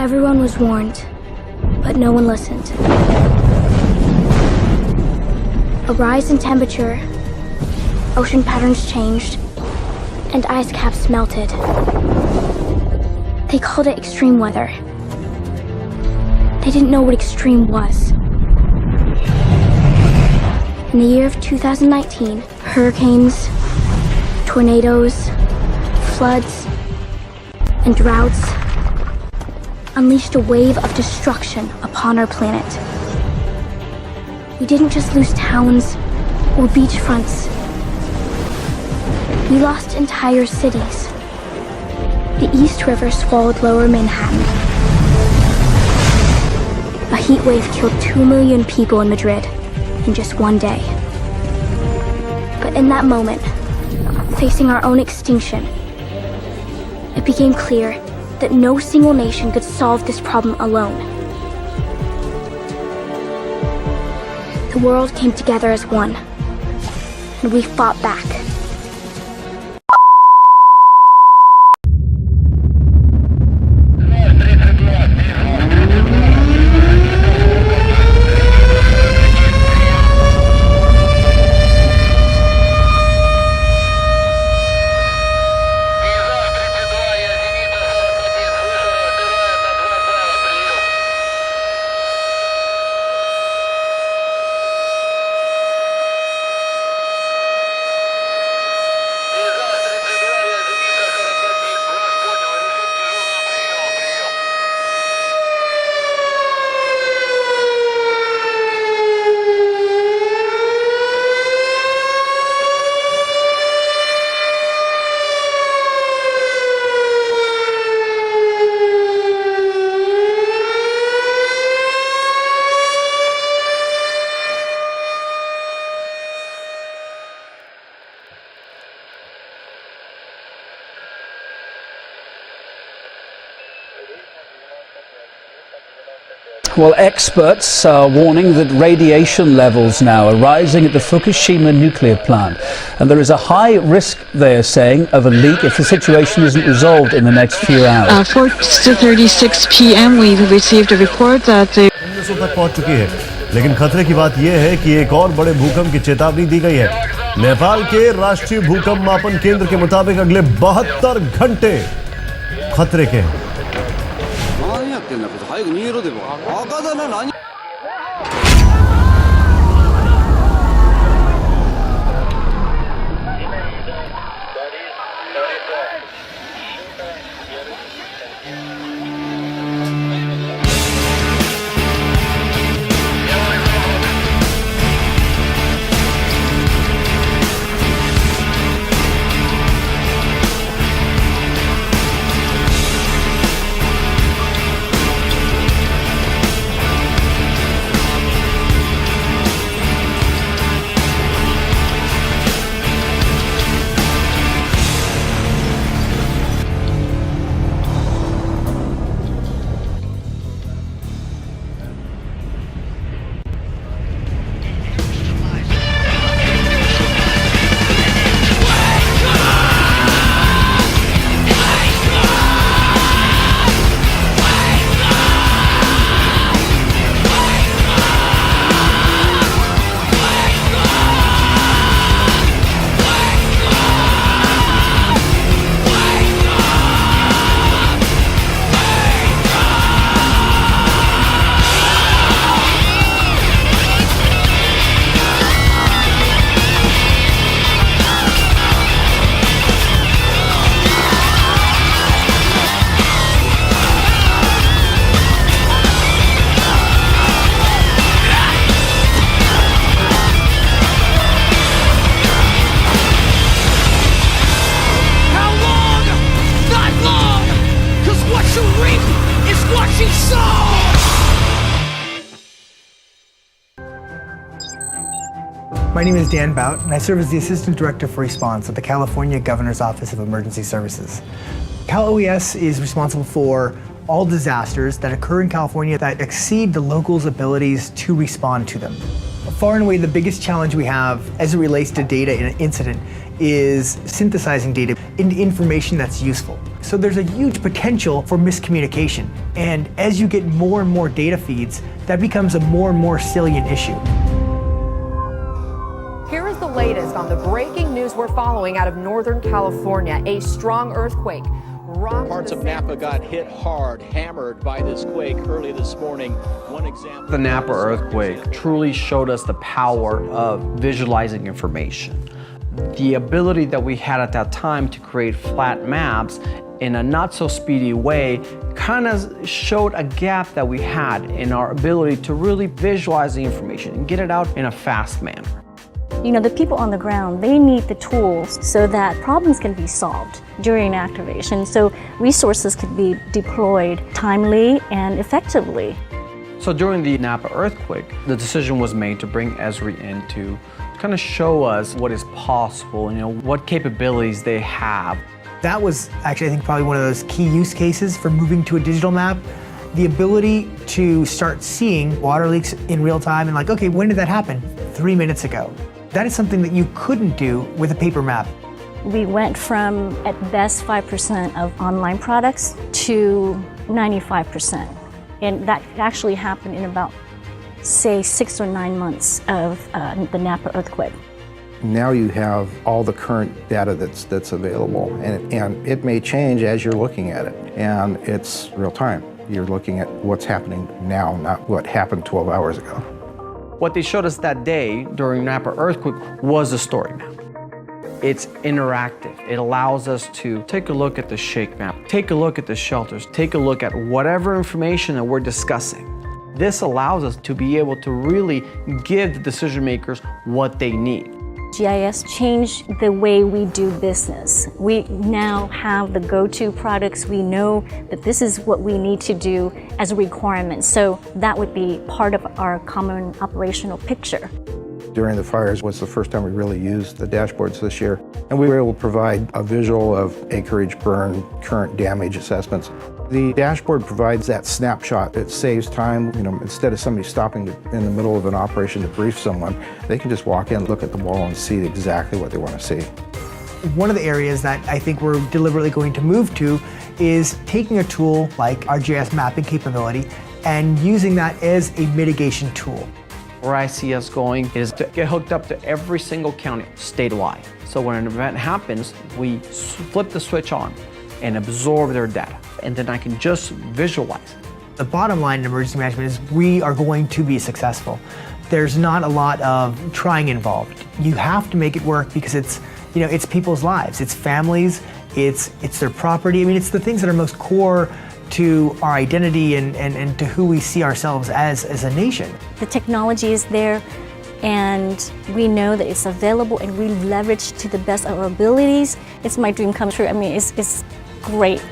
Everyone was warned, but no one listened. A rise in temperature, ocean patterns changed, and ice caps melted. They called it extreme weather. They didn't know what extreme was. In the year of 2019, hurricanes, tornadoes, floods, and droughts unleashed a wave of destruction upon our planet. We didn't just lose towns or beachfronts. We lost entire cities. The East River swallowed Lower Manhattan. A heat wave killed 2 million people in Madrid in just one day. But in that moment, facing our own extinction, it became clear that no single nation could solve this problem alone. The world came together as one, and we fought back. Well, experts are warning that radiation levels now are rising at the Fukushima nuclear plant. And there is a high risk, they are saying, of a leak if the situation isn't resolved in the next few hours. 4:36 p.m. we received a report that the तक पहुंच चुकी है, लेकिन खतरे की बात यह है कि एक और बड़े भूकंप की चेतावनी दी गई है। नेपाल के राष्ट्रीय भूकंप मापन केंद्र के मुताबिक अगले 72 घंटे खतरे के हैं। My name is Dan Bout, and I serve as the Assistant Director for Response at the California Governor's Office of Emergency Services. Cal OES is responsible for all disasters that occur in California that exceed the locals' abilities to respond to them. Far and away, the biggest challenge we have as it relates to data in an incident is synthesizing data into information that's useful. So there's a huge potential for miscommunication. And as you get more and more data feeds, that becomes a more and more salient issue. Here is the latest on the breaking news we're following out of Northern California. A strong earthquake rocked Parts of Napa got hit hard, hammered by this quake early this morning. One example. The Napa earthquake truly showed us the power of visualizing information. The ability that we had at that time to create flat maps in a not so speedy way kind of showed a gap that we had in our ability to really visualize the information and get it out in a fast manner. You know, the people on the ground, they need the tools so that problems can be solved during activation, so resources can be deployed timely and effectively. So during the Napa earthquake, the decision was made to bring Esri in to kind of show us what is possible, you know, what capabilities they have. That was actually, I think, probably one of those key use cases for moving to a digital map. The ability to start seeing water leaks in real time and like, okay, when did that happen? 3 minutes ago. That is something that you couldn't do with a paper map. We went from, at best, 5% of online products to 95%. And that actually happened in about, say, 6 or 9 months of the Napa earthquake. Now you have all the current data that's available, and it may change as you're looking at it, and it's real time. You're looking at what's happening now, not what happened 12 hours ago. What they showed us that day during Napa earthquake was a story map. It's interactive. It allows us to take a look at the shake map, take a look at the shelters, take a look at whatever information that we're discussing. This allows us to be able to really give the decision makers what they need. GIS changed the way we do business. We now have the go-to products. We know that this is what we need to do as a requirement. So that would be part of our common operational picture. During the fires was the first time we really used the dashboards this year, and we were able to provide a visual of acreage, burn, current damage assessments. The dashboard provides that snapshot. It saves time. You know, instead of somebody stopping in the middle of an operation to brief someone, they can just walk in, look at the wall, and see exactly what they want to see. One of the areas that I think we're deliberately going to move to is taking a tool like our GIS mapping capability and using that as a mitigation tool. Where I see us going is to get hooked up to every single county statewide. So when an event happens, we flip the switch on and absorb their data, and then I can just visualize. The bottom line in emergency management is we are going to be successful. There's not a lot of trying involved. You have to make it work because it's, you know, it's people's lives, it's families, it's their property. I mean, it's the things that are most core to our identity and to who we see ourselves as a nation. The technology is there, and we know that it's available, and we leverage to the best of our abilities. It's my dream come true. I mean, it's great.